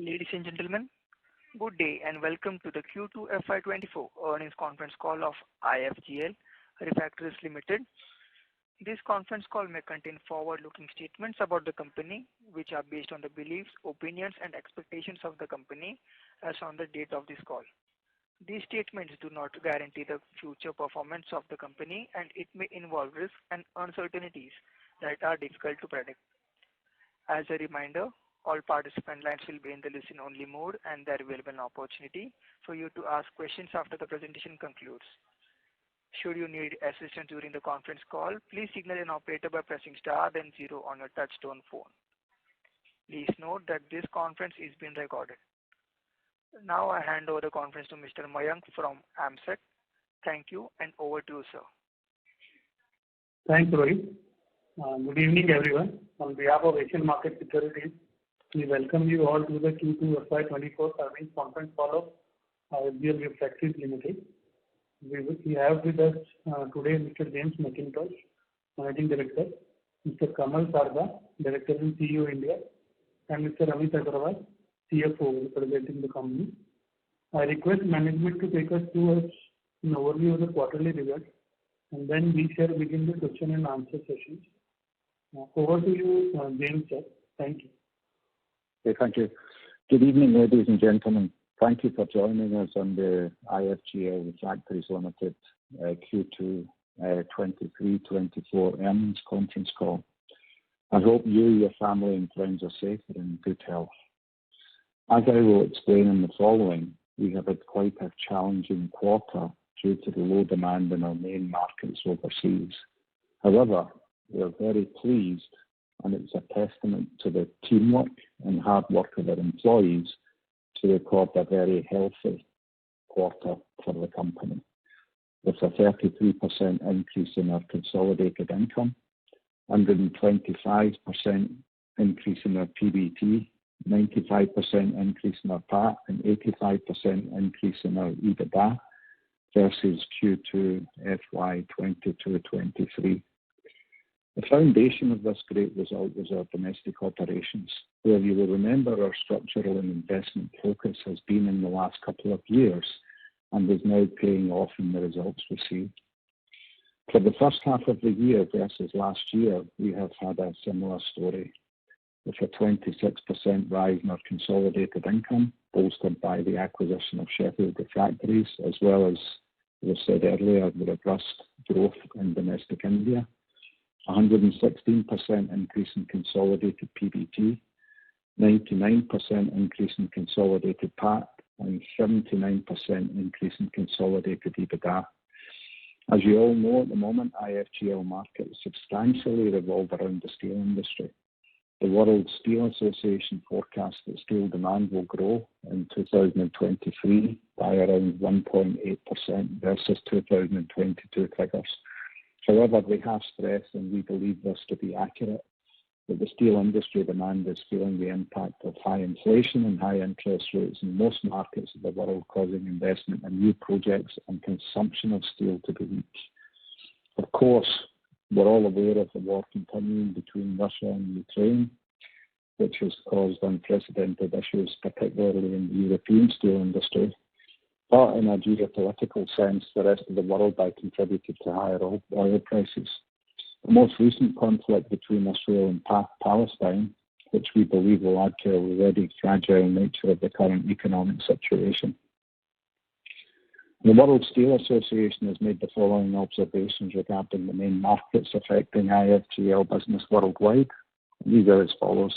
Ladies and gentlemen, good day and welcome to the Q2 FY24 earnings conference call of Ifgl Refractories Limited. This conference call may contain forward-looking statements about the company, which are based on the beliefs, opinions, and expectations of the company as on the date of this call. These statements do not guarantee the future performance of the company, and it may involve risks and uncertainties that are difficult to predict. As a reminder, all participant lines will be in the listen-only mode, and there will be an opportunity for you to ask questions after the presentation concludes. Should you need assistance during the conference call, please signal an operator by pressing star then 0 on your touchtone phone. Please note that this conference is being recorded. Now I hand over the conference to Mr. Mayank from AMSEC. Thank you, and over to you, sir. Thanks, Rohit. Good evening, everyone. On behalf of Asian Market Securities, we welcome you all to the Q2 FY24 earnings conference call of Ifgl Refractories Limited. We have with us today Mr. James McIntosh, Managing Director, Mr. Kamal Sarda, Director and CEO India, and Mr. Amit Agrawal, CFO, representing the company. I request management to take us through an overview of the quarterly results, and then we shall begin the question and answer sessions. Over to you, James, sir. Thank you. Okay, thank you. Good evening, ladies and gentlemen. Thank you for joining us on the Ifgl Refractories Limited Q2 23-24 earnings conference call. I hope you, your family and friends are safe and in good health. As I will explain in the following, we have had quite a challenging quarter due to the low demand in our main markets overseas. However, we are very pleased, and it's a testament to the teamwork and hard work of our employees to record a very healthy quarter for the company, with a 33% increase in our consolidated income, 125% increase in our PBT, 95% increase in our PAT, and 85% increase in our EBITDA versus Q2 FY22-23. The foundation of this great result was our domestic operations, where you will remember our structural and investment focus has been in the last couple of years and is now paying off in the results we see. For the first half of the year versus last year, we have had a similar story, with a 26% rise in our consolidated income, bolstered by the acquisition of Sheffield Refractories, as well as we said earlier, the robust growth in domestic India. 116% increase in consolidated PBT, 99% increase in consolidated PAT, and 79% increase in consolidated EBITDA. As you all know, at the moment, Ifgl markets substantially revolve around the steel industry. The World Steel Association forecasts that steel demand will grow in 2023 by around 1.8% versus 2022 figures. However, they have stressed, and we believe this to be accurate, that the steel industry demand is feeling the impact of high inflation and high interest rates in most markets of the world, causing investment in new projects and consumption of steel to be weak. Of course, we're all aware of the war continuing between Russia and Ukraine, which has caused unprecedented issues, particularly in the European steel industry. But in a geopolitical sense, the rest of the world by contributed to higher oil prices. The most recent conflict between Israel and Palestine, which we believe will add to the already fragile nature of the current economic situation. The World Steel Association has made the following observations regarding the main markets affecting Ifgl business worldwide. These are as follows.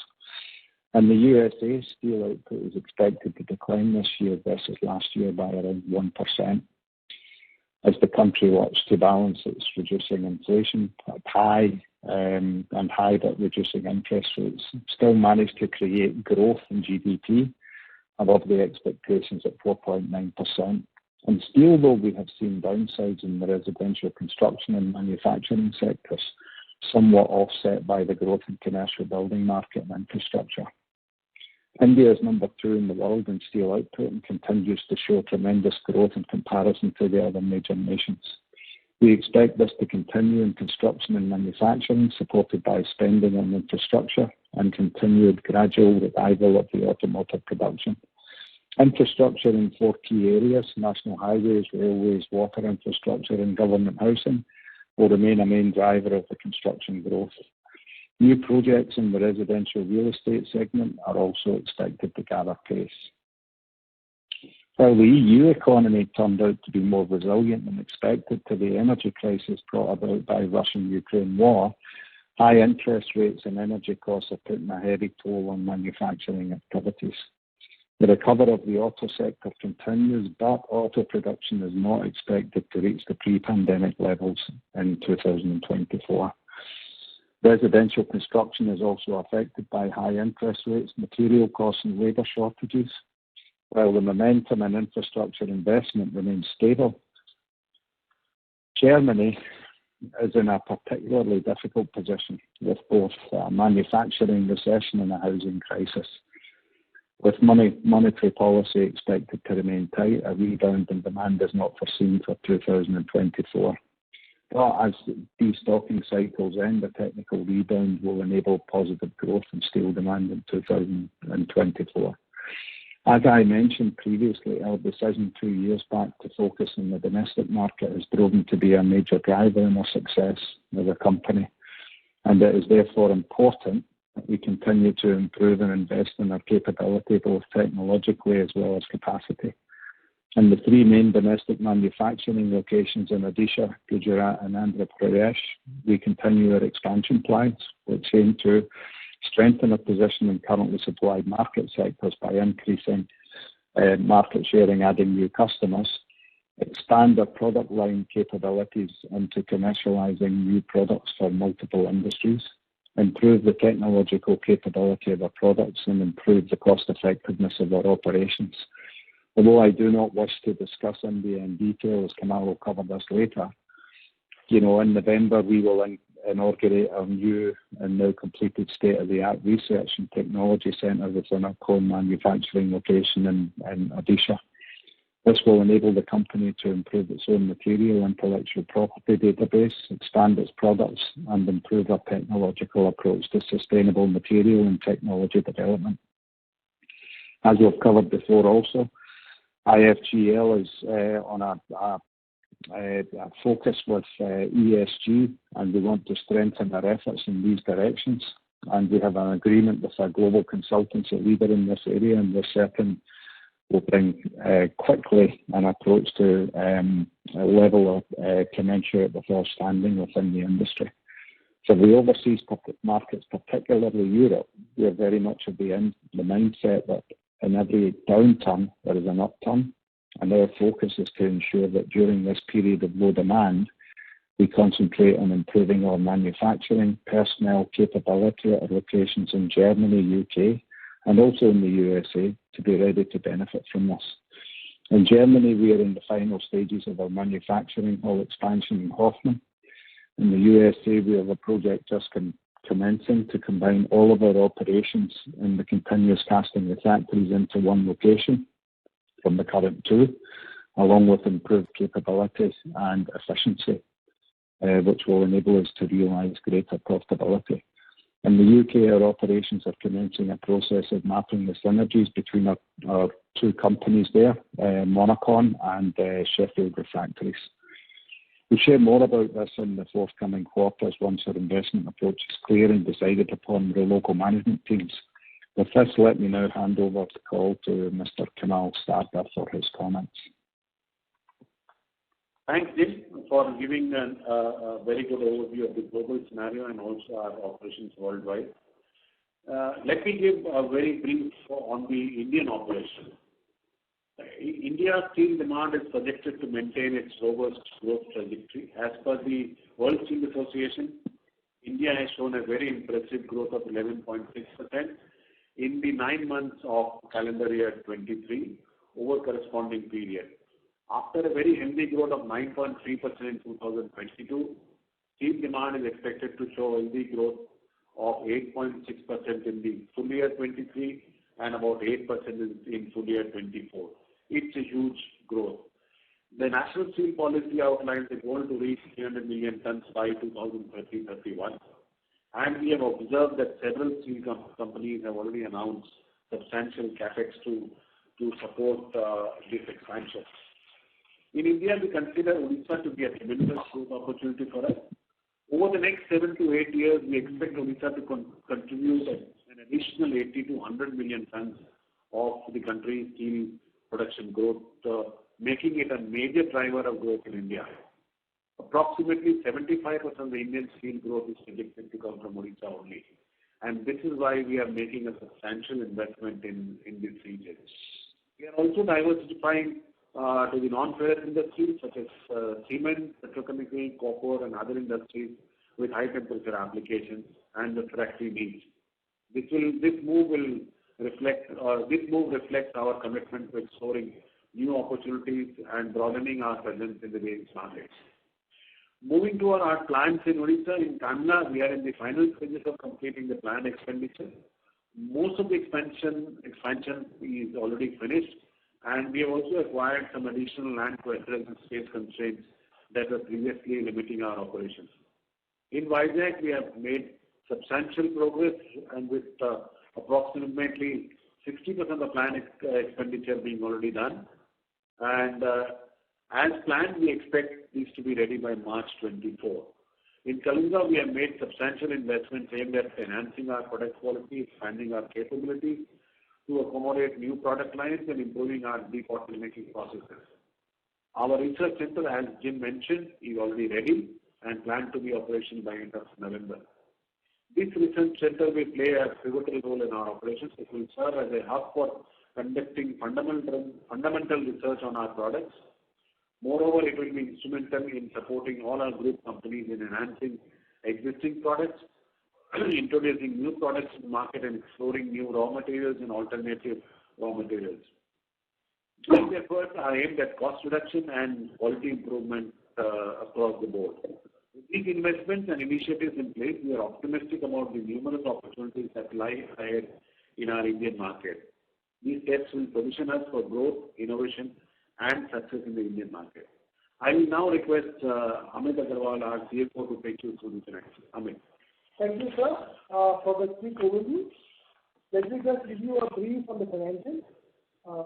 In the USA, steel output is expected to decline this year versus last year by around 1%, as the country works to balance its reducing inflation at high but reducing interest rates. Still managed to create growth in GDP above the expectations at 4.9%. In steel, though, we have seen downsides in the residential construction and manufacturing sectors, somewhat offset by the growth in commercial building market and infrastructure. India is number 2 in the world in steel output and continues to show tremendous growth in comparison to the other major nations. We expect this to continue in construction and manufacturing, supported by spending on infrastructure, and continued gradual revival of the automotive production. Infrastructure in 4 key areas, national highways, railways, water infrastructure and government housing, will remain a main driver of the construction growth. New projects in the residential real estate segment are also expected to gather pace. While the EU economy turned out to be more resilient than expected to the energy crisis brought about by Russian-Ukraine war, high interest rates and energy costs are putting a heavy toll on manufacturing activities. The recovery of the auto sector continues, but auto production is not expected to reach the pre-pandemic levels in 2024. Residential construction is also affected by high interest rates, material costs and labour shortages. While the momentum in infrastructure investment remains stable, Germany is in a particularly difficult position with both a manufacturing recession and a housing crisis. With monetary policy expected to remain tight, a rebound in demand is not foreseen for 2024. But as destocking cycles end, a technical rebound will enable positive growth in steel demand in 2024. As I mentioned previously, our decision 2 years back to focus on the domestic market has proven to be a major driver in our success as a company, and it is therefore important that we continue to improve and invest in our capability, both technologically as well as capacity. In the 3 main domestic manufacturing locations in Odisha, Gujarat and Andhra Pradesh, we continue our expansion plans, which aim to strengthen our position in currently supplied market sectors by increasing market sharing, adding new customers, expand our product line capabilities into commercializing new products for multiple industries, improve the technological capability of our products and improve the cost effectiveness of our operations. Although I do not wish to discuss India in detail, as Kamal will cover this later, in November we will inaugurate our new and now completed state-of-the-art research and technology centre within our core manufacturing location in Odisha. This will enable the company to improve its own material intellectual property database, expand its products and improve our technological approach to sustainable material and technology development. As we've covered before also, IFGL is on a focus with ESG, and we want to strengthen our efforts in these directions. And we have an agreement with a global consultancy leader in this area, and we're certain will bring quickly an approach to a level of commensurate with our standing within the industry. For the overseas markets, particularly Europe, we are very much of the mindset that in every downturn there is an upturn. And our focus is to ensure that during this period of low demand, we concentrate on improving our manufacturing, personnel capability at our locations in Germany, UK, and also in the USA to be ready to benefit from this. In Germany, we are in the final stages of our manufacturing hall expansion in Hoffman. In the USA, we have a project just commencing to combine all of our operations in the continuous casting refractories into one location from the current 2, along with improved capabilities and efficiency, which will enable us to realise greater profitability. In the UK, our operations are commencing a process of mapping the synergies between our 2 companies there, Monacon and Sheffield Refractories. We'll share more about this in the forthcoming quarters once our investment approach is clear and decided upon with the local management teams. With this, let me now hand over the call to Mr. Kamal Starter for his comments. Thanks, Jim, for giving a very good overview of the global scenario and also our operations worldwide. Let me give a very brief on the Indian operation. India's steel demand is projected to maintain its robust growth trajectory. As per the World Steel Association, India has shown a very impressive growth of 11.6% in the 9 months of calendar year 23 over corresponding period. After a very healthy growth of 9.3% in 2022, steel demand is expected to show healthy growth of 8.6% in the full year 23 and about 8% in full year 24. It's a huge growth. The National Steel Policy outlines a goal to reach 300 million tons by 2030-31. And we have observed that several steel companies have already announced substantial capex to support this expansion. In India, we consider Odisha to be a tremendous growth opportunity for us. Over the next 7 to 8 years, we expect Odisha to contribute an additional 80 to 100 million tons of the country's steel production growth, making it a major driver of growth in India. Approximately 75% of the Indian steel growth is predicted to come from Odisha only. And this is why we are making a substantial investment in this region. We are also diversifying to the non-ferrous industries such as cement, petrochemical, copper, and other industries with high temperature applications and the refractory needs. This move reflects our commitment to exploring new opportunities and broadening our presence in the various markets. Moving to our plants in Odisha, in Kandla, we are in the final stages of completing the planned expenditure. Most of the expansion is already finished, and we have also acquired some additional land to address the space constraints that were previously limiting our operations. In Vizag, we have made substantial progress, and with approximately 60% of the planned expenditure being already done. And as planned, we expect these to be ready by March 24. In Kalinga, we have made substantial investments aimed at enhancing our product quality, expanding our capabilities to accommodate new product lines, and improving our debottlenecking processes. Our research center, as Jim mentioned, is already ready and planned to be operational by end of November. This research center will play a pivotal role in our operations. It will serve as a hub for conducting fundamental research on our products. Moreover, it will be instrumental in supporting all our group companies in enhancing existing products, introducing new products to the market, and exploring new raw materials and alternative raw materials. These efforts are aimed at cost reduction and quality improvement across the board. With these investments and initiatives in place, we are optimistic about the numerous opportunities that lie ahead in our Indian market. These steps will position us for growth, innovation, and success in the Indian market. I will now request Amit Agarwal, our CFO, to take you through the next. Amit. Thank you, sir, for the quick overview. Let me just give you a brief on the financials.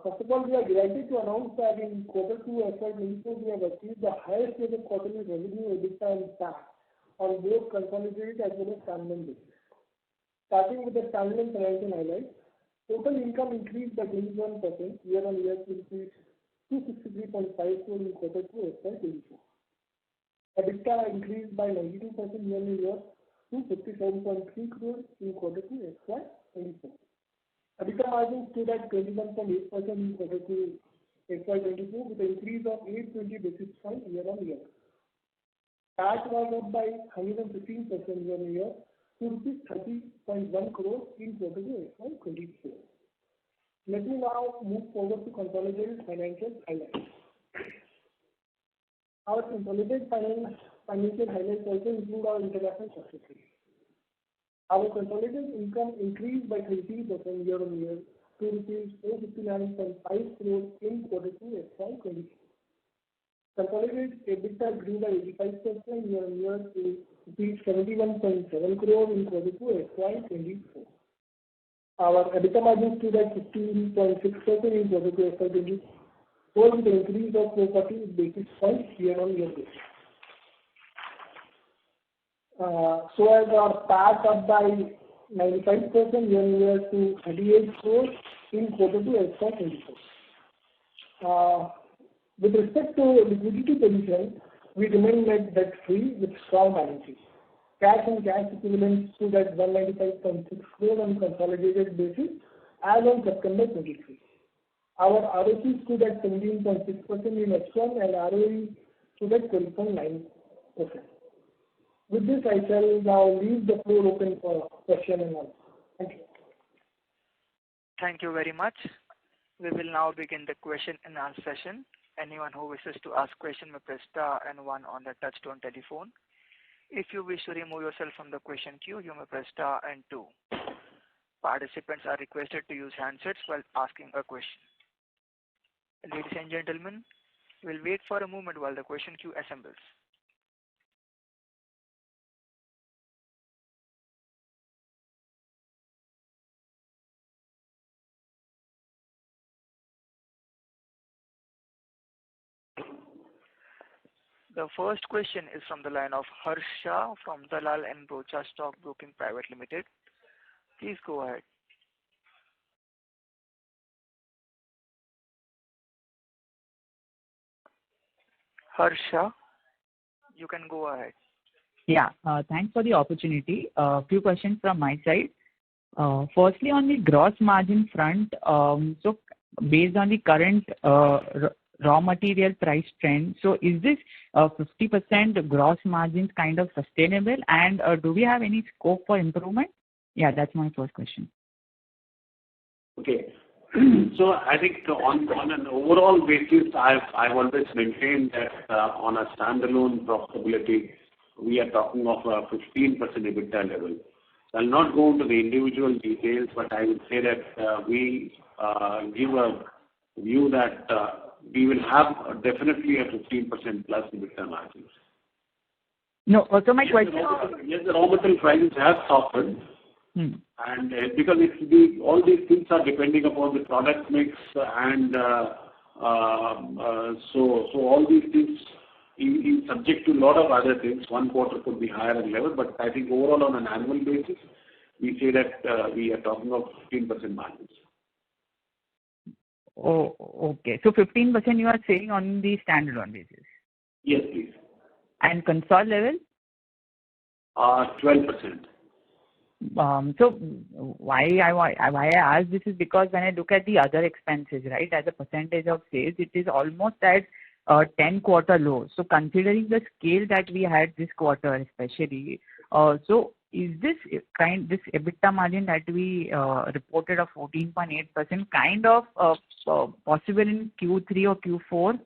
First of all, we are delighted to announce that in Q2 FY24, we have achieved the highest ever quarterly revenue, EBITDA, and PAT on both consolidated as well as standalone basis. Starting with the standalone financial highlights, total income increased by 21% year-on-year to 263.5 crore in Q2 FY24. EBITDA increased by 92% year-on-year to 57.3 crore in Q2 FY24. EBITDA margin stood at 21.8% in Q2 FY24 with an increase of 820 basis points year-on-year. PAT was up by 115% year-on-year to rupees 30.1 crore in Q2 FY24. Let me now move forward to consolidated financial highlights. Our consolidated financial highlights also include our international subsidiaries. Our consolidated income increased by 30% year-on-year to rupees 459.5 crore in Q2 FY24. Consolidated EBITDA grew by 85% year-on-year to rupees 71.7 crore in Q2 FY24. Our EBITDA margin stood at 15.6% in Q2 FY24, with an increase of 440 basis points year-on-year basis. So as our PAT up by 95% year-on-year to 38 crore in Q2 FY24. With respect to liquidity position, we remain net debt free with strong balance sheet. Cash and cash equivalents stood at 195.6 crore on consolidated basis as on September 23. Our ROC stood at 17.6% in H1 and ROE stood at 12.9%. With this, I shall now leave the floor open for question and answer. Thank you. Thank you very much. We will now begin the question and answer session. Anyone who wishes to ask question may press star and one on the touchtone telephone. If you wish to remove yourself from the question queue, you may press star and two. Participants are requested to use handsets while asking a question. Ladies and gentlemen, we'll wait for a moment while the question queue assembles. The first question is from the line of Harsha from Dalal and Brocha Stock Broking Private Limited. Please go ahead. Harsha, you can go ahead. Yeah, thanks for the opportunity. A few questions from my side. Firstly, on the gross margin front, so based on the current raw material price trend, so is this 50% gross margins kind of sustainable, and do we have any scope for improvement? Yeah, that's my first question. Okay. So I think on an overall basis, I've always maintained that on a standalone profitability, we are talking of a 15% EBITDA level. So I'll not go into the individual details, but I would say that we give a view that we will have definitely a 15% plus EBITDA margins. No, so my question. Yes, the raw material prices have softened. And because all these things are depending upon the product mix, and so all these things is subject to a lot of other things. One quarter could be higher and lower, but I think overall on an annual basis, we say that we are talking of 15% margins. Oh, okay. So 15% you are saying on the standalone basis? Yes, please. And console level? 12%. So why I ask this is because when I look at the other expenses, right, as a percentage of sales, it is almost at 10-quarter low. So considering the scale that we had this quarter, especially, so is this EBITDA margin that we reported of 14.8% kind of possible in Q3 or Q4?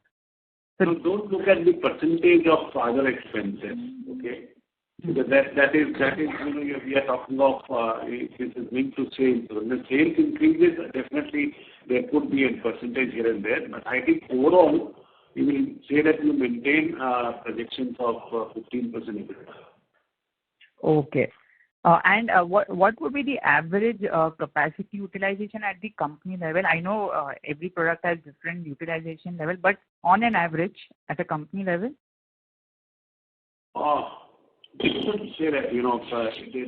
So don't look at the percentage of other expenses, okay? Because that is we are talking of this is linked to sales. So when the sales increases, definitely there could be a percentage here and there. But I think overall, we will say that we maintain projections of 15% EBITDA. Okay. And what would be the average capacity utilization at the company level? I know every product has different utilization level, but on an average at a company level? Difficult to say that,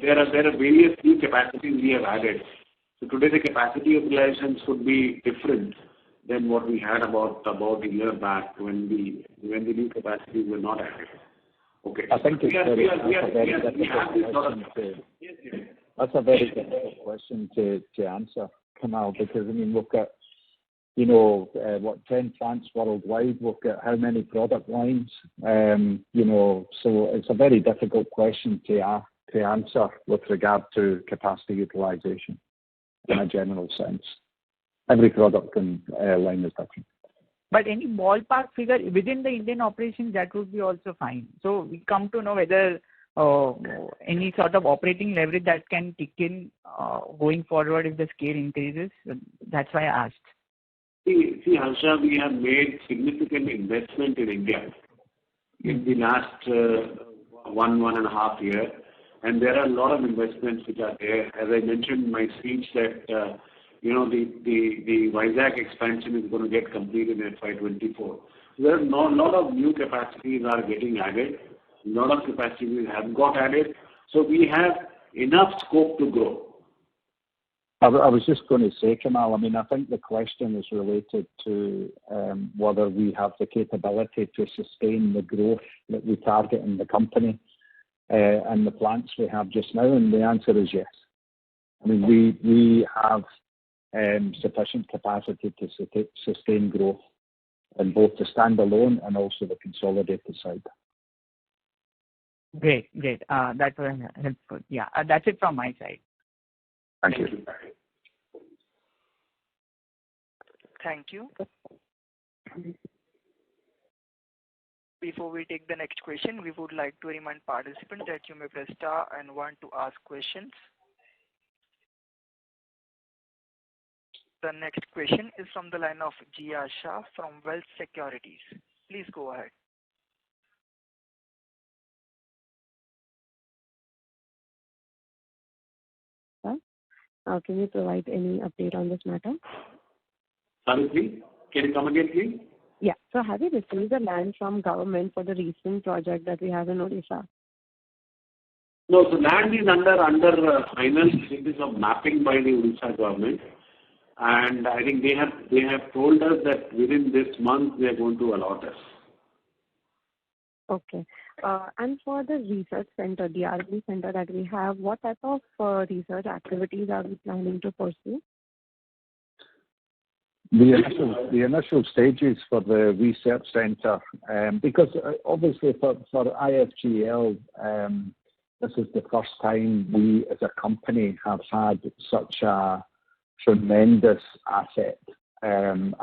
there are various new capacities we have added. So today the capacity utilizations could be different than what we had about a year back when the new capacities were not added. Okay. I think that's a very difficult question to answer, Kamal, because I mean look at 10 plants worldwide, look at how many product lines, so it's a very difficult question to answer with regard to capacity utilization in a general sense. Every product and line is different. But any ballpark figure within the Indian operations, that would be also fine. So we come to know whether any sort of operating leverage that can kick in going forward if the scale increases. That's why I asked. See, Harsha, we have made significant investment in India in the last 1.5 years, and there are a lot of investments which are there. As I mentioned in my speech that the Vizag expansion is going to get completed in FY24. There are a lot of new capacities are getting added. A lot of capacities have got added. So we have enough scope to grow. I was just going to say, Kamal, I mean, I think the question is related to whether we have the capability to sustain the growth that we target in the company and the plants we have just now, and the answer is yes. I mean, we have sufficient capacity to sustain growth in both the standalone and also the consolidated side. Great. That was helpful. Yeah, that's it from my side. Thank you. Thank you. Before we take the next question, we would like to remind participants that you may press star and 1 to ask questions. The next question is from the line of Jia Shah from Wealth Securities. Please go ahead. Can you provide any update on this matter? Sorry, please. Can you come again, please? Yeah. So have you received the land from government for the recent project that we have in Odisha? No, the land is under final stages of mapping by the Odisha government, and I think they have told us that within this month they are going to allot us. Okay. And for the research center, the R&D center that we have, what type of research activities are we planning to pursue? The initial stages for the research centre, because obviously for IFGL, this is the first time we as a company have had such a tremendous asset and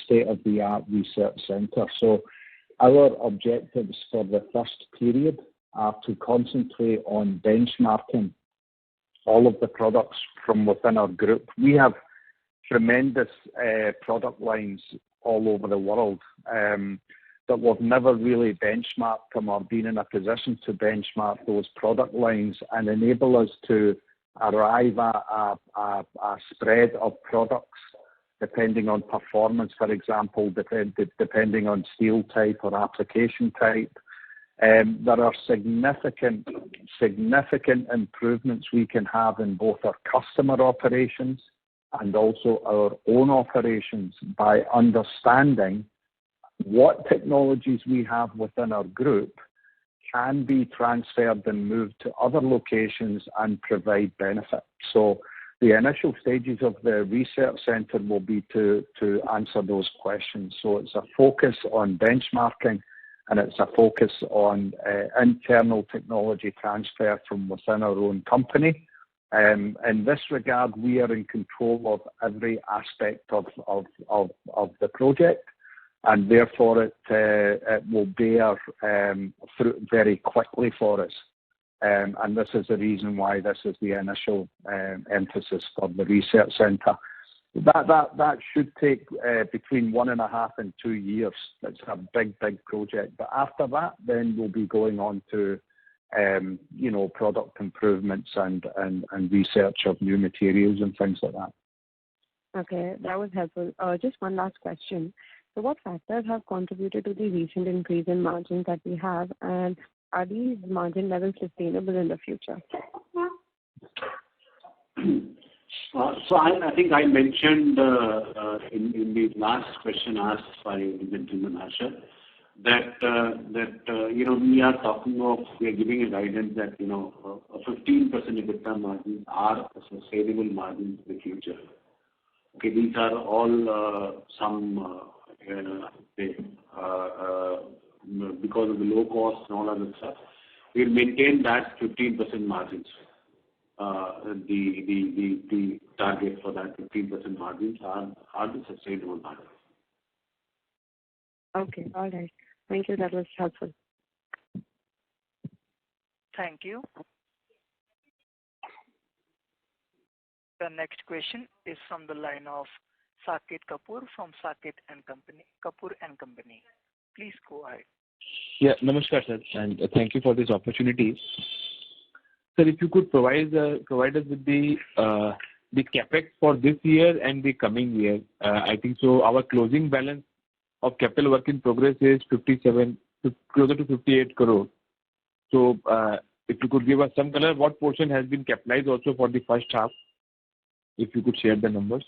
state-of-the-art research centre. So our objectives for the first period are to concentrate on benchmarking all of the products from within our group. We have tremendous product lines all over the world, but we've never really benchmarked them or been in a position to benchmark those product lines and enable us to arrive at a spread of products depending on performance, for example, depending on steel type or application type. There are significant improvements we can have in both our customer operations and also our own operations by understanding what technologies we have within our group can be transferred and moved to other locations and provide benefit. So the initial stages of the research centre will be to answer those questions. So it's a focus on benchmarking and it's a focus on internal technology transfer from within our own company. In this regard, we are in control of every aspect of the project, and therefore it will bear fruit very quickly for us. And this is the reason why this is the initial emphasis for the research centre. That should take between 1.5 and 2 years. It's a big project. But after that, then we'll be going on to product improvements and research of new materials and things like that. Okay, that was helpful. Just one last question. So what factors have contributed to the recent increase in margins that we have, and are these margin levels sustainable in the future? So I think I mentioned in the last question asked by the gentleman Asher that we are talking of, we are giving a guidance that a 15% EBITDA margins are a sustainable margins in the future. Okay, these are all because of the low cost and all other stuff. We'll maintain that 15% margins. The target for that 15% margins are the sustainable margins. Okay, all right. Thank you. That was helpful. Thank you. The next question is from the line of Saket Kapoor from Saket and Company. Kapoor and Company. Please go ahead. Yeah, namaskar, sir, and thank you for this opportunity. Sir, if you could provide us with the capex for this year and the coming year. I think so. Our closing balance of capital work in progress is 57, closer to 58 crore. So, if you could give us some color, what portion has been capitalized also for the first half? If you could share the numbers.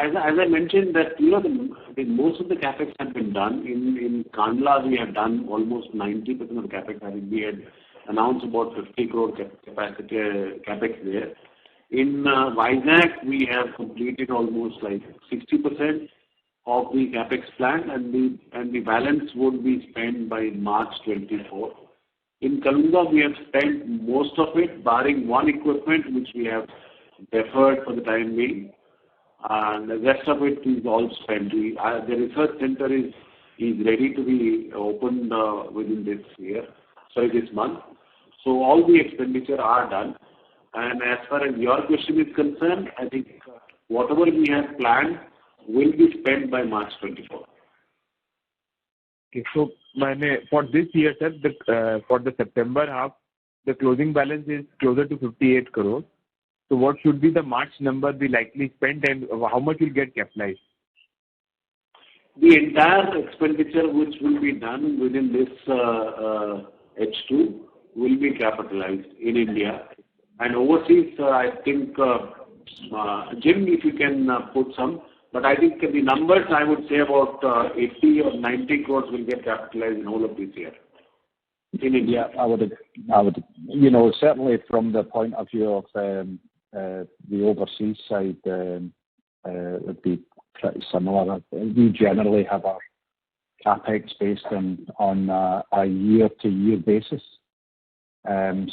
As I mentioned that most of the capex have been done in Kandla. We have done almost 90% of the capex. I think we had announced about 50 crore capacity capex there. In Vizag, we have completed almost like 60% of the capex plan, and the balance would be spent by March 24. In Kalunga, we have spent most of it, barring one equipment which we have deferred for the time being. And the rest of it is all spent. The research center is ready to be opened within this month. So all the expenditure are done. And as far as your question is concerned, I think whatever we have planned will be spent by March 24. Okay, so for this year, sir, for the September half, the closing balance is closer to 58 crore. So what should be the March number be likely spent, and how much will get capitalized? the entire expenditure which will be done within this H2 will be capitalized in India. And overseas, I think, Jim, if you can put some, but I think the numbers I would say about 80 or 90 crores will get capitalized in all of this year. In India. I would, certainly from the point of view of the overseas side, would be pretty similar. We generally have our capex based on a year-to-year basis.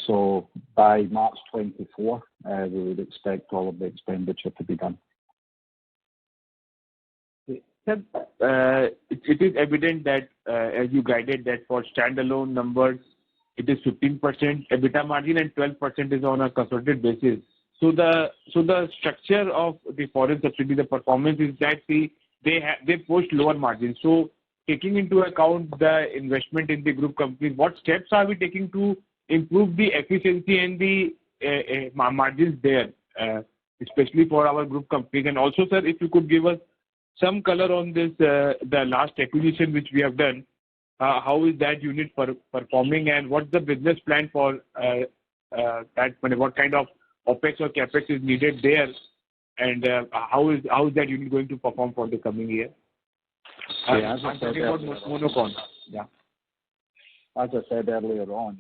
So by March 24, we would expect all of the expenditure to be done. Sir, it is evident that, as you guided, that for standalone numbers, it is 15% EBITDA margin and 12% is on a consolidated basis. So the structure of the foreign subsidiary, the performance is that they post lower margins. So taking into account the investment in the group companies, what steps are we taking to improve the efficiency and the margins there, especially for our group companies? And also, sir, if you could give us some color on this, the last acquisition which we have done, how is that unit performing, and what's the business plan for that? What kind of OPEX or CAPEX is needed there, and how is that unit going to perform for the coming year? As I said about Monocon. Yeah. As I said earlier on,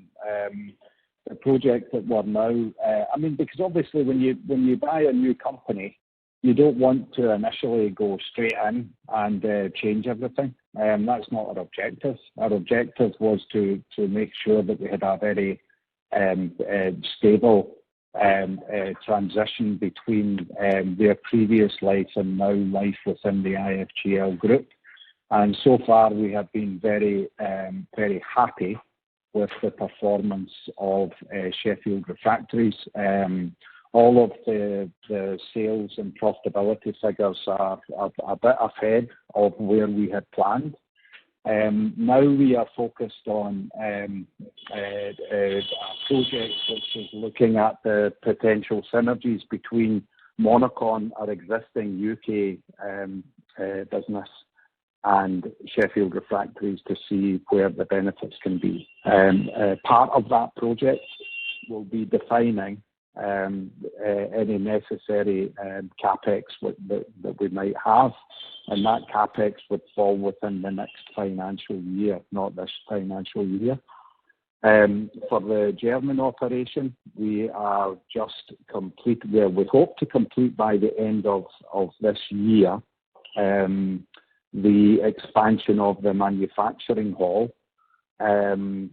the project that we're now, because obviously when you buy a new company, you don't want to initially go straight in and change everything. That's not our objective. Our objective was to make sure that we had a very stable transition between their previous life and now life within the IFGL group. And so far we have been very, very happy with the performance of Sheffield Refractories. All of the sales and profitability figures are a bit ahead of where we had planned. Now we are focused on a project which is looking at the potential synergies between Monocon, our existing UK business, and Sheffield Refractories to see where the benefits can be. Part of that project will be defining any necessary capex that we might have, and that capex would fall within the next financial year, not this financial year. For the German operation, we are just complete. We hope to complete by the end of this year the expansion of the manufacturing hall. And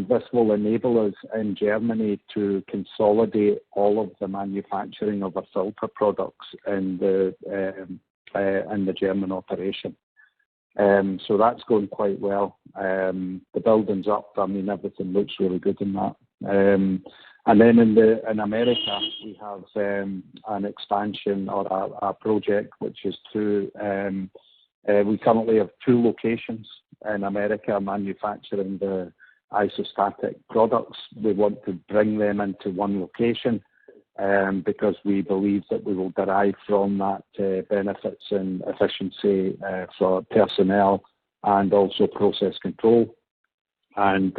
this will enable us in Germany to consolidate all of the manufacturing of our filter products in the German operation. So that's going quite well. The building's up. Everything looks really good in that. And then in America, we have an expansion or a project which is we currently have 2 locations in America manufacturing the isostatic products. We want to bring them into one location because we believe that we will derive from that benefits in efficiency for personnel and also process control. And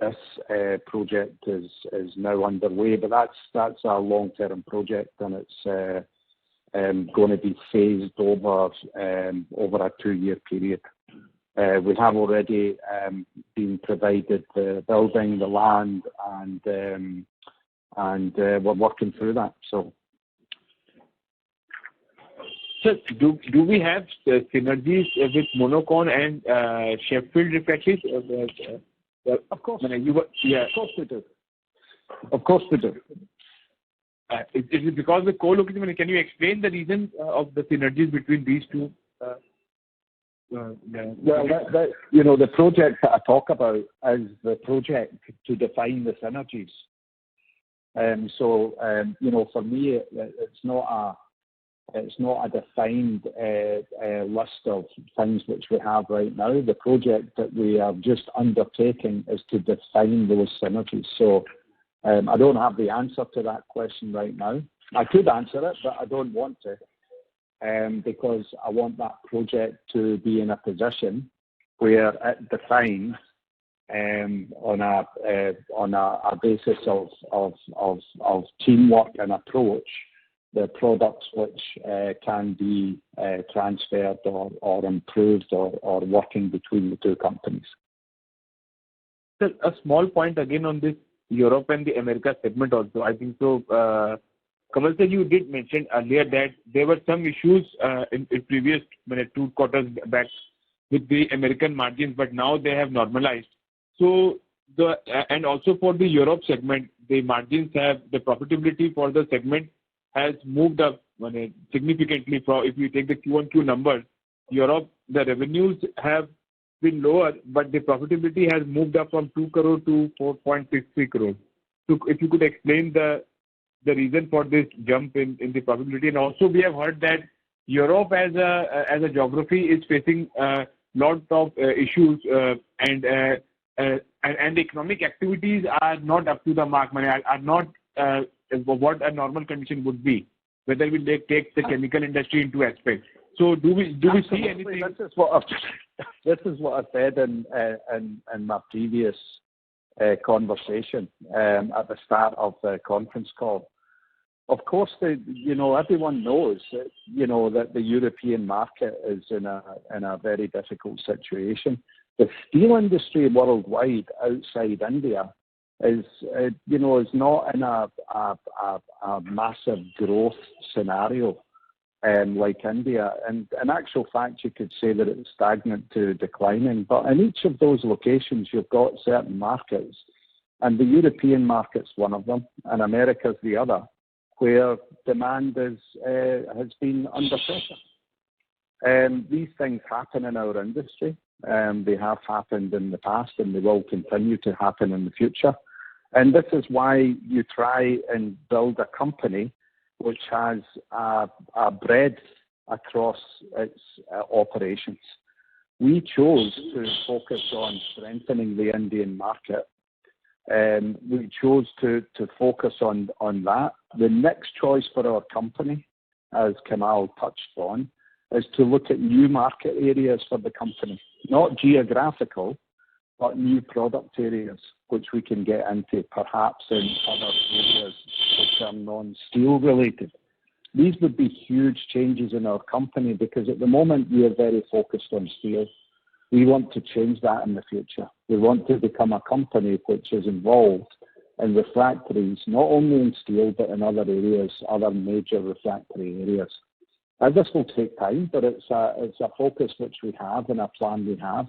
this project is now underway, but that's a long-term project, and it's going to be phased over a 2-year period. We have already been provided the building, the land, and we're working through that. So do we have synergies with Monocon and Sheffield Refractories? Of course. Yeah. Of course we do. Of course we do. Is it because the co-location? Can you explain the reason of the synergies between these two? Well, the project that I talk about is the project to define the synergies. For me, it's not a defined list of things which we have right now. The project that we are just undertaking is to define those synergies. So I don't have the answer to that question right now. I could answer it, but I don't want to. because I want that project to be in a position where it defines on a basis of teamwork and approach the products which can be transferred or improved or working between the two companies. Sir, a small point again on this Europe and the America segment also. I think so. Kamal sir, you did mention earlier that there were some issues in previous 2 quarters back with the American margins, but now they have normalized. So and also for the Europe segment, the margins the profitability for the segment has moved up significantly. If you take the Q1Q numbers, Europe, the revenues have been lower, but the profitability has moved up from 2 crore to 4.63 crore. So if you could explain the reason for this jump in the profitability. And also we have heard that Europe as a geography is facing lot of issues and economic activities are not up to the mark, are not what a normal condition would be, whether we take the chemical industry into aspect. So do we see anything? This is what I said in my previous conversation at the start of the conference call. Of course, everyone knows that the European market is in a very difficult situation. The steel industry worldwide outside India is not in a massive growth scenario like India. And in actual fact, you could say that it's stagnant to declining. But in each of those locations, you've got certain markets, and the European market's one of them, and America's the other, where demand has been under pressure. These things happen in our industry. They have happened in the past, and they will continue to happen in the future. And this is why you try and build a company which has a breadth across its operations. We chose to focus on strengthening the Indian market. We chose to focus on that. The next choice for our company, as Kamal touched on, is to look at new market areas for the company, not geographical, but new product areas which we can get into, perhaps in other areas which are non-steel related. These would be huge changes in our company because at the moment we are very focused on steel. We want to change that in the future. We want to become a company which is involved in refractories, not only in steel but in other areas, other major refractory areas. And this will take time, but it's a focus which we have and a plan we have.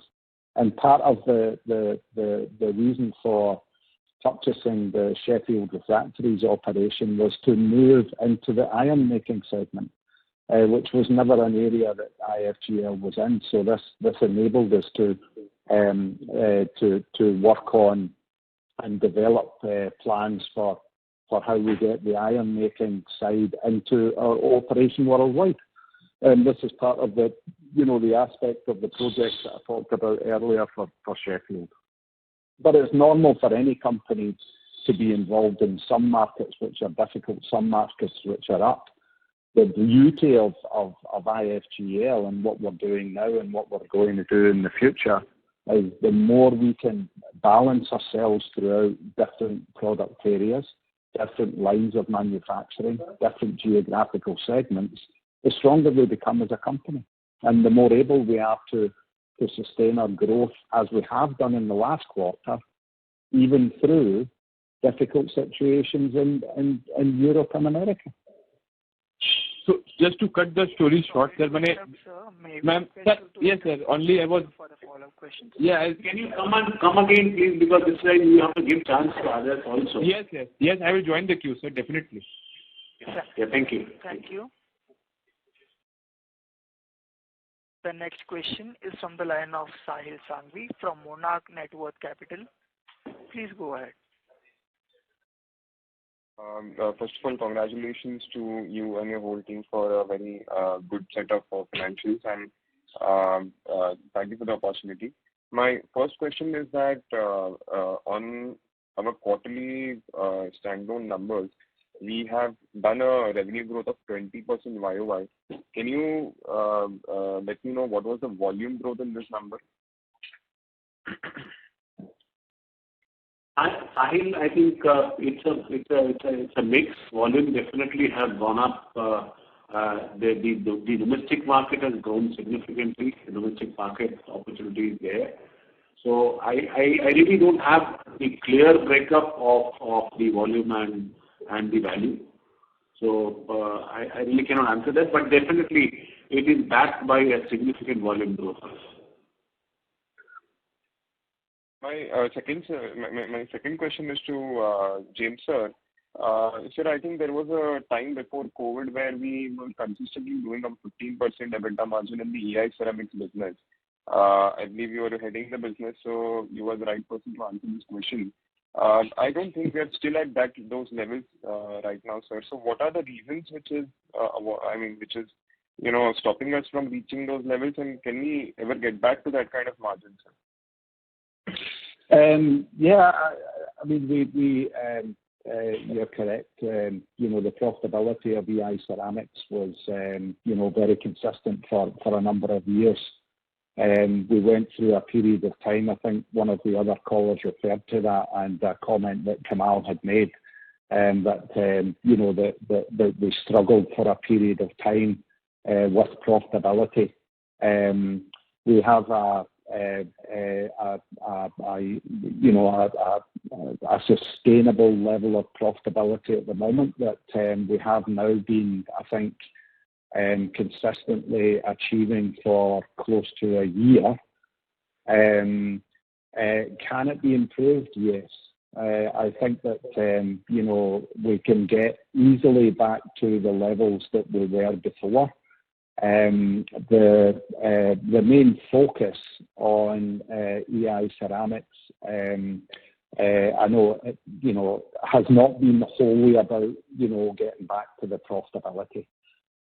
And part of the reason for purchasing the Sheffield Refractories operation was to move into the iron making segment, which was never an area that IFGL was in. So this enabled us to work on and develop plans for how we get the iron making side into our operation worldwide. And this is part of the aspect of the projects that I talked about earlier for Sheffield. But it's normal for any company to be involved in some markets which are difficult, some markets which are up. The beauty of IFGL and what we're doing now and what we're going to do in the future is the more we can balance ourselves throughout different product areas, different lines of manufacturing, different geographical segments, the stronger we become as a company. And the more able we are to sustain our growth as we have done in the last quarter, even through difficult situations in Europe and America. So just to cut the story short, sir, yes, sir. Only I was for the follow-up questions. Yeah, Can you come again, please? Because this time you have to give chance to others also. Yes. I will join the queue, sir. Definitely. Yeah, thank you. Thank you. The next question is from the line of Sahil Sanghvi from Monarch Networth Capital. Please go ahead. First of all, congratulations to you and your whole team for a very good setup of financials, and thank you for the opportunity. My first question is that on our quarterly standalone numbers, we have done a revenue growth of 20% YOY. Can you let me know what was the volume growth in this number? Sahil, I think it's a mix. Volume definitely has gone up. The domestic market has grown significantly. The domestic market opportunity is there. So I really don't have the clear breakup of the volume and the value. So I really cannot answer that, but definitely it is backed by a significant volume growth. My second question is to James sir. Sir, I think there was a time before COVID where we were consistently doing a 15% EBITDA margin in the EI ceramics business. I believe you were heading the business, so you were the right person to answer this question. I don't think we are still at those levels right now, sir. So what are the reasons which is stopping us from reaching those levels, and can we ever get back to that kind of margin, sir? Yeah, I mean, you're correct. The profitability of EI Ceramics was, very consistent for a number of years. We went through a period of time, I think one of the other callers referred to that, and a comment that Kamal had made, that they struggled for a period of time with profitability. We have a sustainable level of profitability at the moment that we have now been, I think, consistently achieving for close to a year. Can it be improved? Yes. I think that we can get easily back to the levels that we were before. The main focus on EI Ceramics, I know, has not been wholly about, getting back to the profitability.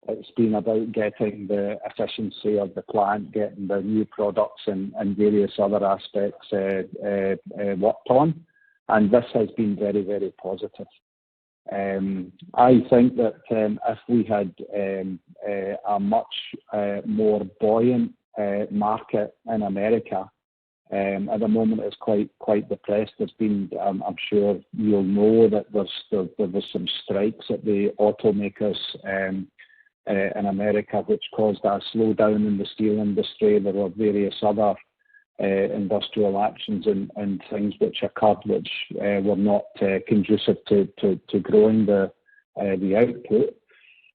It's been about getting the efficiency of the plant, getting the new products and various other aspects worked on, and this has been very, very positive. I think that if we had a much more buoyant market in America, at the moment it's quite depressed. There's been, I'm sure you'll know that there was some strikes at the automakers in America, which caused a slowdown in the steel industry. There were various other industrial actions and things which occurred which were not conducive to growing the output.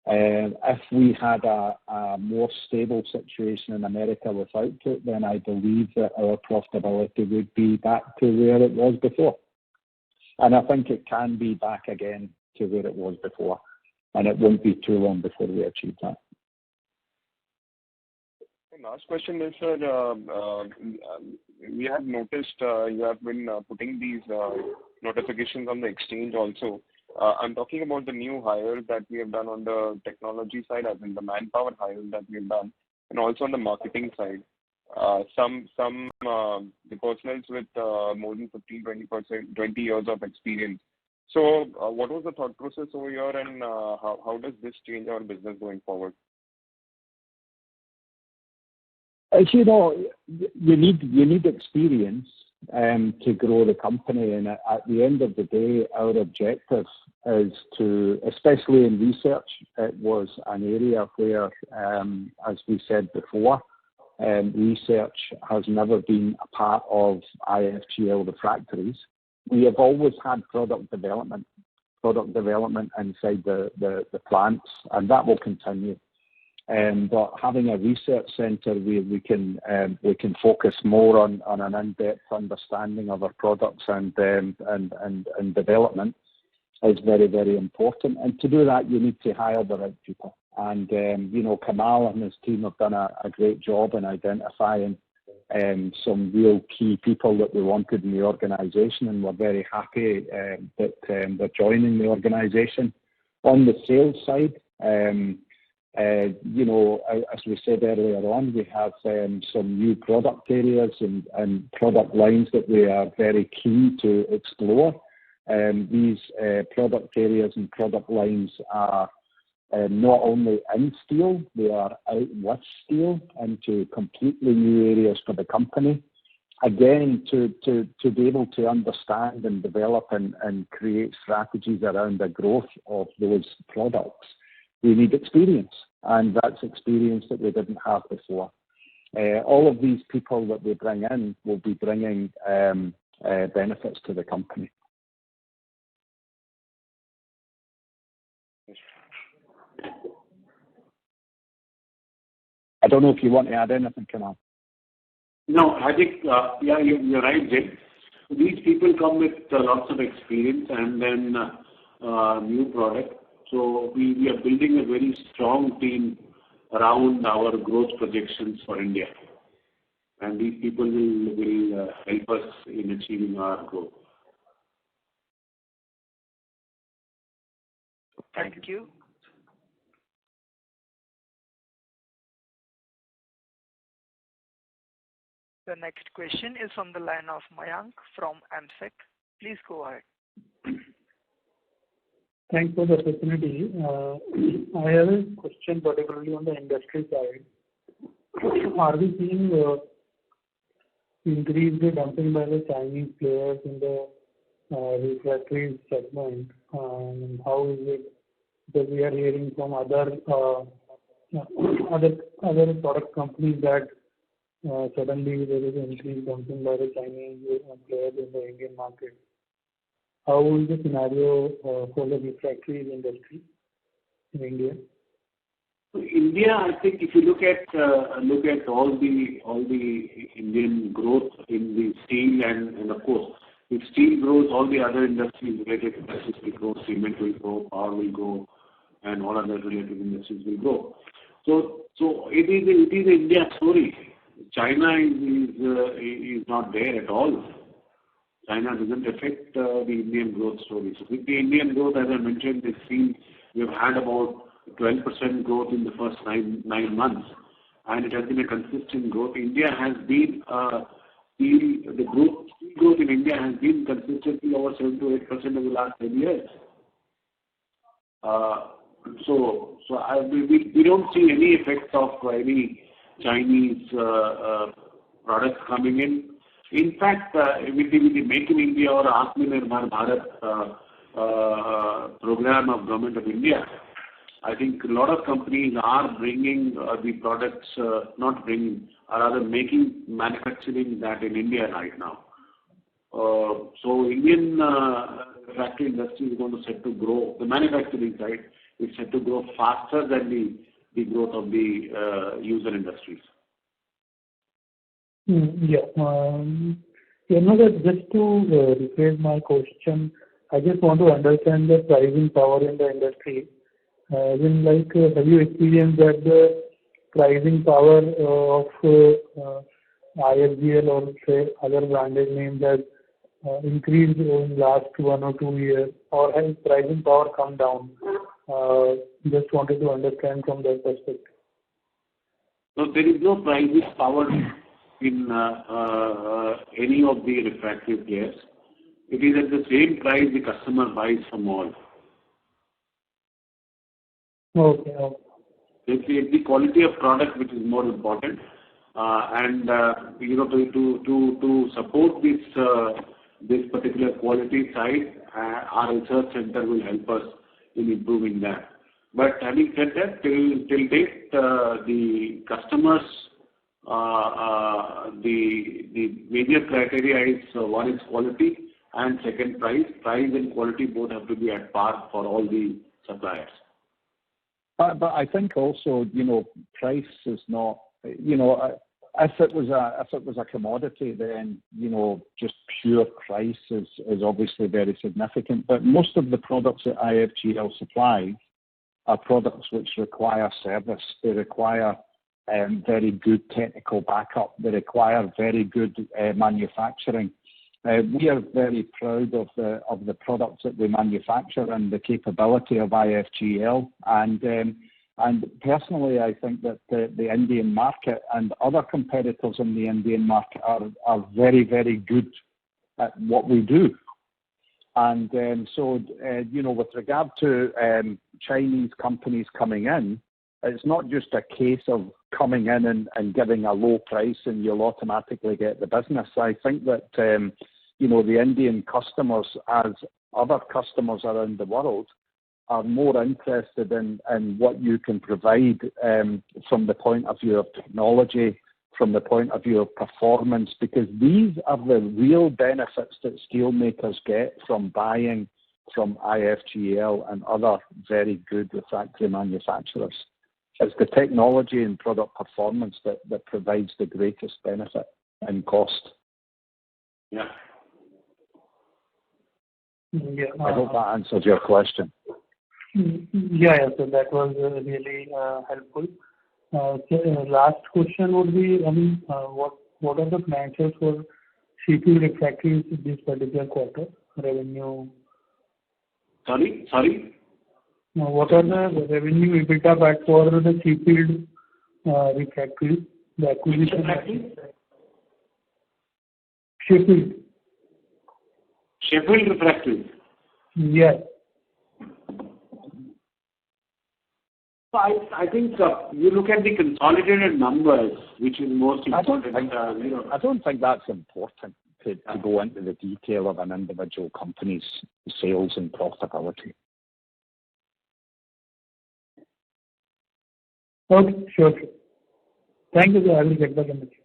If we had a more stable situation in America with output, then I believe that our profitability would be back to where it was before. And I think it can be back again to where it was before. And it won't be too long before we achieve that. The last question is, sir, we have noticed you have been putting these notifications on the exchange also. I'm talking about the new hires that we have done on the technology side, as in the manpower hires that we have done, and also on the marketing side. Some the personnels with more than 20 years of experience. So what was the thought process over here, and how does this change our business going forward? As you know, you need experience to grow the company, and at the end of the day, our objective is to, especially in research, it was an area where, as we said before, research has never been a part of Ifgl Refractories. We have always had product development inside the plants, and that will continue. But having a research centre where we can focus more on an in-depth understanding of our products and development is very, very important. And to do that, you need to hire the right people. And Kamal and his team have done a great job in identifying some real key people that we wanted in the organisation, and we're very happy that they're joining the organisation. On the sales side, as we said earlier on, we have some new product areas and product lines that we are very keen to explore. These product areas and product lines are not only in steel, they are out with steel into completely new areas for the company. Again, to be able to understand and develop and create strategies around the growth of those products, we need experience, and that's experience that we didn't have before. All of these people that we bring in will be bringing benefits to the company. I don't know if you want to add anything, Kunal. No, I think, you're right, Jay. These people come with lots of experience and then new product. So we are building a very strong team around our growth projections for India. And these people will help us in achieving our growth. Thank you. The next question is from the line of Mayank from AMSEC. Please go ahead. Thanks for the opportunity. I have a question particularly on the industry side. Are we seeing increased dumping by the Chinese players in the refractories segment? How is it that we are hearing from other product companies that suddenly there is increased dumping by the Chinese players in the Indian market? How is the scenario for the refractories industry in India? India, I think if you look at all the Indian growth in the steel and of course, if steel grows, all the other industries related industries will grow, cement will grow, power will grow, and all other related industries will grow. So it is an India story. China is not there at all. China doesn't affect the Indian growth story. So with the Indian growth, as I mentioned, we've had about 12% growth in the first nine months, and it has been a consistent growth. India has been the growth in India has been consistently over 7 to 8% in the last 10 years. We don't see any effects of any Chinese products coming in. In fact, with the Make in India or Atmanirbhar Bharat program of Government of India, I think a lot of companies are bringing the products, making manufacturing that in India right now. So Indian factory industry is going to set to grow. The manufacturing side is set to grow faster than the growth of the user industries. Just to rephrase my question, I just want to understand the pricing power in the industry. Have you experienced that the pricing power of Ifgl or say other branded names has increased in the last 1 or 2 years, or has pricing power come down? Just wanted to understand from that perspective. So there is no pricing power in any of the refractory players. It is at the same price the customer buys from all. Okay. It's the quality of product which is more important, to support this particular quality side, our research center will help us in improving that. But having said that, till date, the customers, the major criteria is one is quality and second price. Price and quality both have to be at par for all the suppliers. But I think also, price is not, if it was a commodity, then, just pure price is obviously very significant. But most of the products that IFGL supplies are products which require service. They require very good technical backup. They require very good manufacturing. We are very proud of the products that we manufacture and the capability of IFGL. And personally, I think that the Indian market and other competitors in the Indian market are very, very good at what we do. And with regard to Chinese companies coming in, it's not just a case of coming in and giving a low price and you'll automatically get the business. I think that, the Indian customers, as other customers around the world, are more interested in what you can provide from the point of view of technology, from the point of view of performance, because these are the real benefits that steelmakers get from buying from Ifgl and other very good refractory manufacturers. It's the technology and product performance that provides the greatest benefit and cost. Yeah. Yeah. I hope that answers your question. Yeah. So that was really helpful. Last question would be, what are the plans for Sheffield Refractories this particular quarter revenue? Sorry? What are the revenue EBITDA back for the Sheffield Refractories, the acquisition? Sheffield Refractories? Yes. So I think you look at the consolidated numbers, which is most important. I don't think that's important to go into the detail of an individual company's sales and profitability. Okay, sure. Thank you, sir. I will get back in the queue.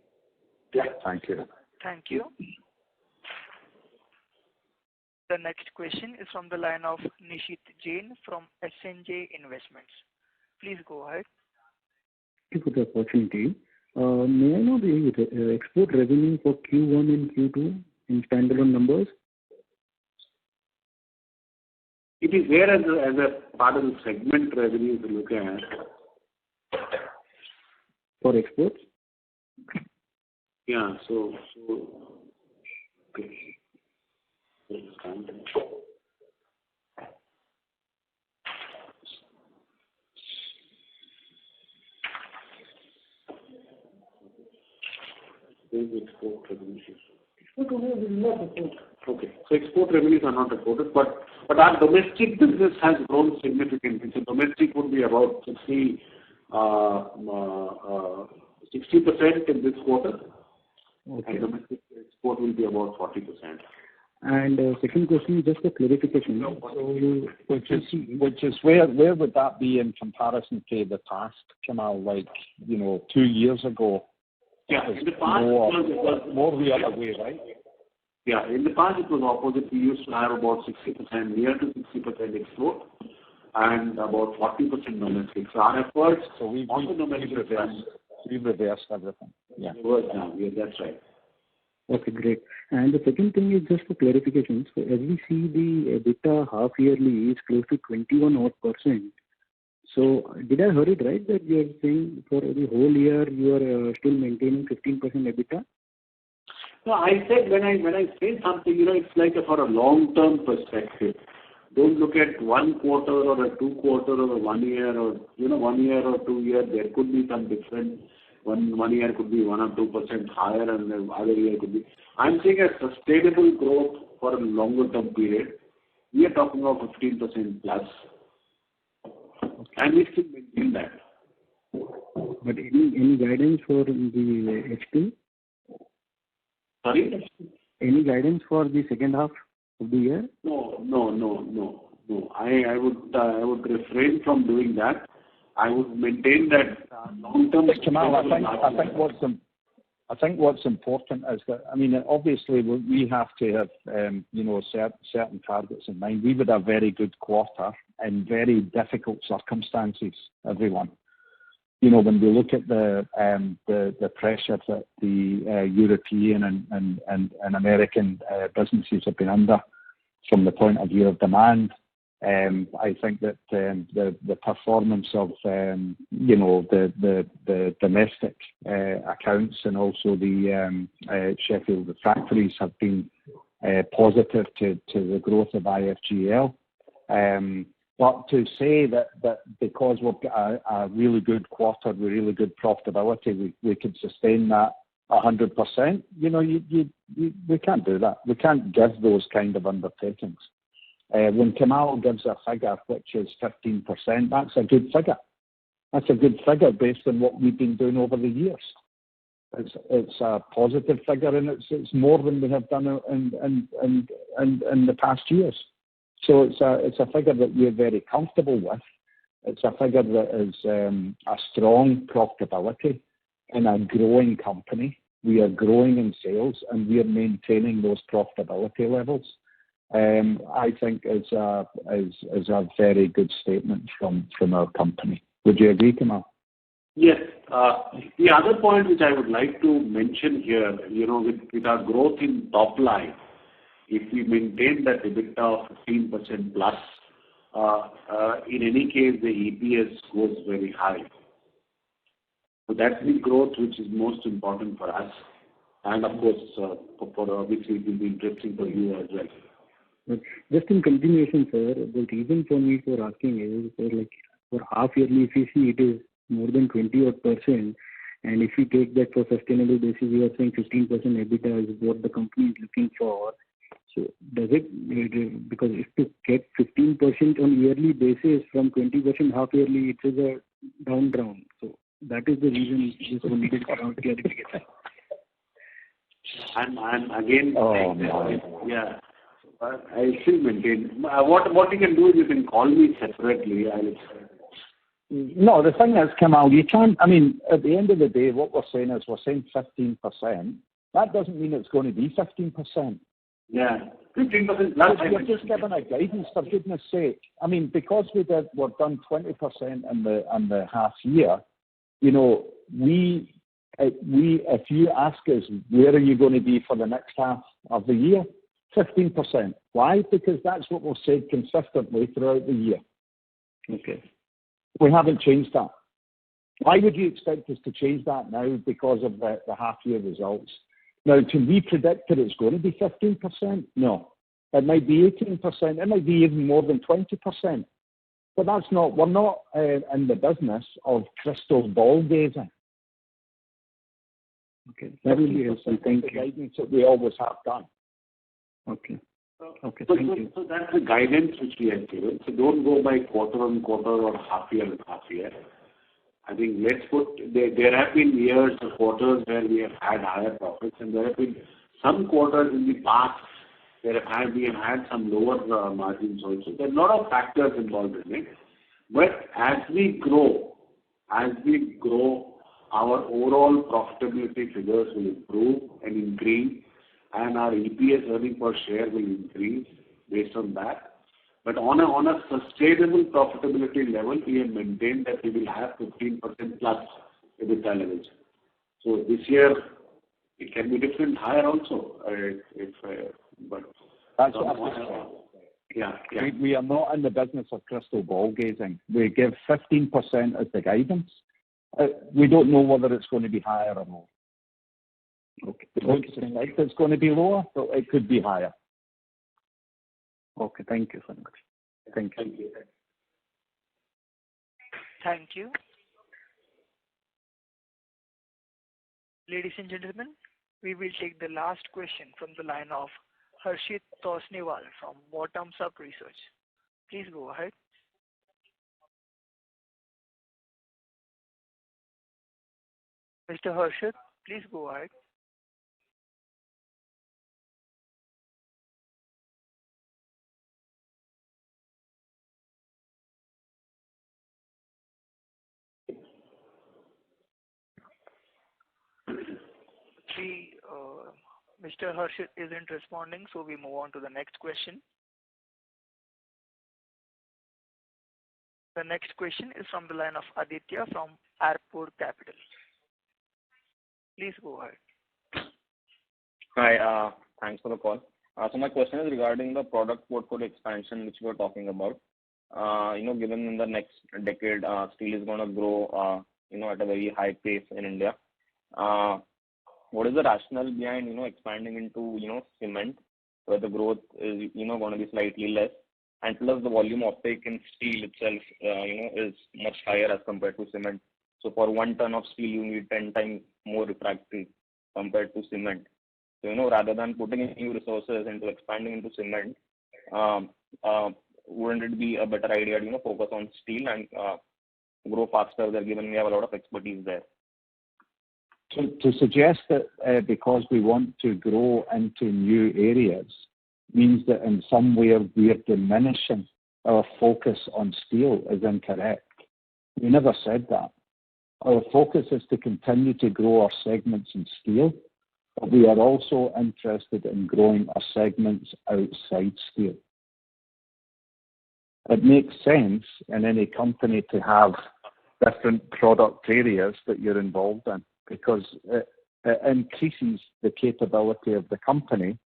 Yeah, thank you. Thank you. The next question is from the line of Nishit Jain from SNJ Investments. Please go ahead. Thank you for the opportunity. May I know the export revenue for Q1 and Q2 in standalone numbers? It is there as a part of the segment revenue if you look at. For exports? Yeah, so okay. Export revenues. Export revenues is not reported. Okay, so export revenues are not reported, but our domestic business has grown significantly. So domestic would be about 60% in this quarter, Okay. and domestic export will be about 40%. And second question, just a clarification. Which is where would that be in comparison to the past, Kamal? 2 years ago. Yeah, in the past it was more the other way, right? Yeah, in the past it was opposite. We used to have about 60%, near to 60% export, and about 40% domestic. So our efforts we've reversed everything. Yeah. Yeah, that's right. Okay, great. And the second thing is just for clarification. So as we see the EBITDA half yearly is close to 21%. So did I heard it right that you are saying for the whole year you are still maintaining 15% EBITDA? No, I said when I say something, it's like for a long-term perspective. Don't look at 1 quarter or a 2 quarter or a 1 year or 1 year or 2 years. There could be some difference. One year could be 1 or 2% higher, and the other year could be. I'm saying a sustainable growth for a longer-term period. We are talking about 15% plus, and we still maintain that. But any guidance for the H2? Sorry? Any guidance for the second half of the year? No. I would refrain from doing that. I would maintain that long-term. Kamal, I think what's important is that, obviously we have to have, certain targets in mind. We would have very good quarter in very difficult circumstances, everyone. When we look at the pressure that the European and American businesses have been under from the point of view of demand, I think that the performance of the domestic accounts and also the Sheffield Refractories have been positive to the growth of IFGL. But to say that because we've got a really good quarter with really good profitability, we could sustain that 100%, we can't do that. We can't give those kind of undertakings. When Kamal gives a figure which is 15%, that's a good figure. That's a good figure based on what we've been doing over the years. It's a positive figure, and it's more than we have done in the past years. So it's a figure that we're very comfortable with. It's a figure that is a strong profitability in a growing company. We are growing in sales, and we are maintaining those profitability levels. I think is a very good statement from our company. Would you agree, Kamal? Yes. The other point which I would like to mention here, with our growth in top line, if we maintain that EBITDA of 15% plus, in any case, the EPS goes very high. So that's the growth which is most important for us. And of course, for obviously, it will be interesting for you as well. Just in continuation, sir, the reason for me for asking is, for half yearly, if you see it is more than 20%, and if you take that for sustainable basis, you are saying 15% EBITDA is what the company is looking for. So does it, because if to get 15% on yearly basis from 20% half yearly, it is a down. So that is the reason this one needed clarification. And again, no. Yeah, I still maintain. What you can do is you can call me separately. No, the thing is, Kamal, you can't. I mean, at the end of the day, what we're saying is 15%. That doesn't mean it's going to be 15%. Yeah, 15% plus. You're just giving a guidance, for goodness sake. I mean, because we've done 20% in the half year, if you ask us where are you going to be for the next half of the year, 15%. Why? Because that's what we've said consistently throughout the year. Okay. We haven't changed that. Why would you expect us to change that now because of the half year results? Now, can we predict that it's going to be 15%? No. It might be 18%. It might be even more than 20%. But we're not in the business of crystal ball gazing. Okay. That will be helpful. Thank you. The guidance that we always have done. Okay. Okay. So, Thank you. So that's the guidance which we have given. So don't go by quarter on quarter or half year on half year. I think there have been years or quarters where we have had higher profits, and there have been some quarters in the past where we have had some lower margins also. There are a lot of factors involved in it. But as we grow, our overall profitability figures will improve and increase, and our EPS earning per share will increase based on that. But on a sustainable profitability level, we have maintained that we will have 15% plus EBITDA levels. So this year, it can be different, higher also. But that's what I'm saying. Yeah. We are not in the business of crystal ball gazing. We give 15% as the guidance. We don't know whether it's going to be higher or lower. Okay. It's going to be lower, so it could be higher. Okay. Thank you so much. Thank you. Thank you. Ladies and gentlemen, we will take the last question from the line of Harshit Tosniwal from Bottoms Up Research. Please go ahead. Mr. Harshit, please go ahead. Mr. Harshit isn't responding, so we move on to the next question. The next question is from the line of Aditya from Airport Capital. Please go ahead. Hi, thanks for the call. So my question is regarding the product portfolio expansion which we were talking about. Given in the next decade, steel is going to grow, at a very high pace in India. What is the rationale behind, expanding into, cement, where the growth is, going to be slightly less, and plus the volume uptake in steel itself, is much higher as compared to cement. So for 1 ton of steel, you need 10 times more refractory compared to cement. So, rather than putting in new resources into expanding into cement, wouldn't it be a better idea to focus on steel and grow faster there, given we have a lot of expertise there? To suggest that because we want to grow into new areas means that in some way we are diminishing our focus on steel is incorrect. We never said that. Our focus is to continue to grow our segments in steel, but we are also interested in growing our segments outside steel. It makes sense in any company to have different product areas that you're involved in, because it increases the capability of the company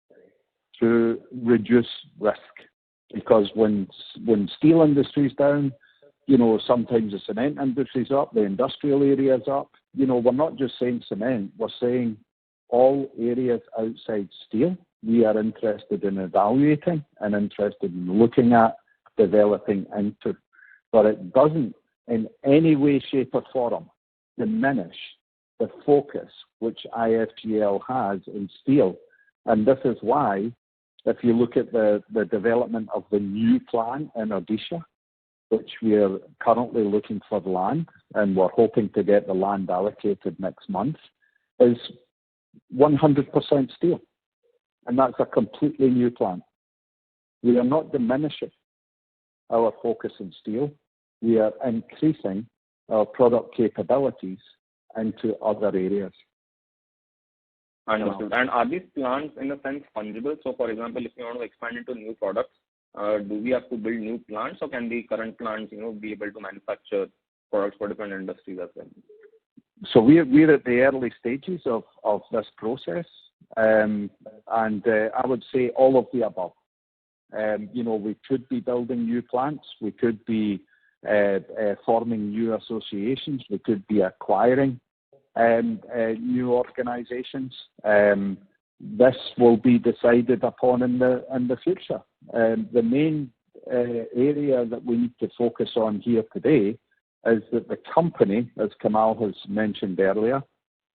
to reduce risk. Because when steel industry is down, sometimes the cement industry is up, the industrial area is up. We're not just saying cement, we're saying all areas outside steel we are interested in evaluating and interested in looking at developing into. But it doesn't in any way, shape or form diminish the focus which IFGL has in steel. And this is why, if you look at the development of the new plant in Odisha, which we are currently looking for land, and we're hoping to get the land allocated next month, is 100% steel. And that's a completely new plant. We are not diminishing our focus in steel. We are increasing our product capabilities into other areas. Understood. And are these plants in a sense fungible? So, for example, if you want to expand into new products, do we have to build new plants, or can the current plants, be able to manufacture products for different industries as well? So we're at the early stages of this process, and I would say all of the above. We could be building new plants, we could be forming new associations, we could be acquiring new organizations. This will be decided upon in the future. The main area that we need to focus on here today is that the company, as Kamal has mentioned earlier,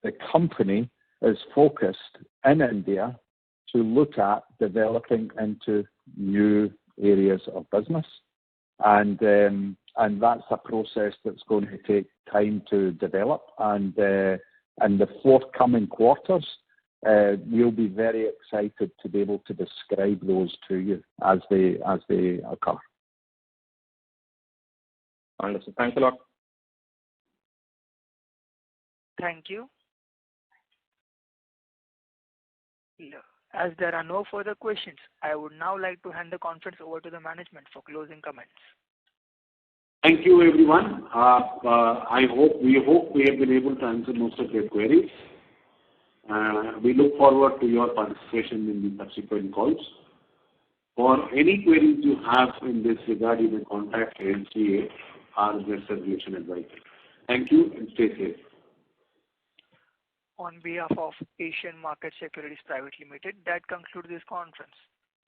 the company is focused in India to look at developing into new areas of business. And that's a process that's going to take time to develop. And in the forthcoming quarters, we'll be very excited to be able to describe those to you as they occur. Understood. Thanks a lot. Thank you. As there are no further questions, I would now like to hand the conference over to the management for closing comments. Thank you, everyone. We hope we have been able to answer most of your queries. We look forward to your participation in the subsequent calls. For any queries you have in this regard, you may contact LCA, our investor relation advisor. Thank you and stay safe. On behalf of Asian Market Securities Private Limited, that concludes this conference.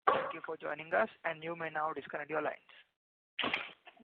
Thank you for joining us, and you may now disconnect your lines.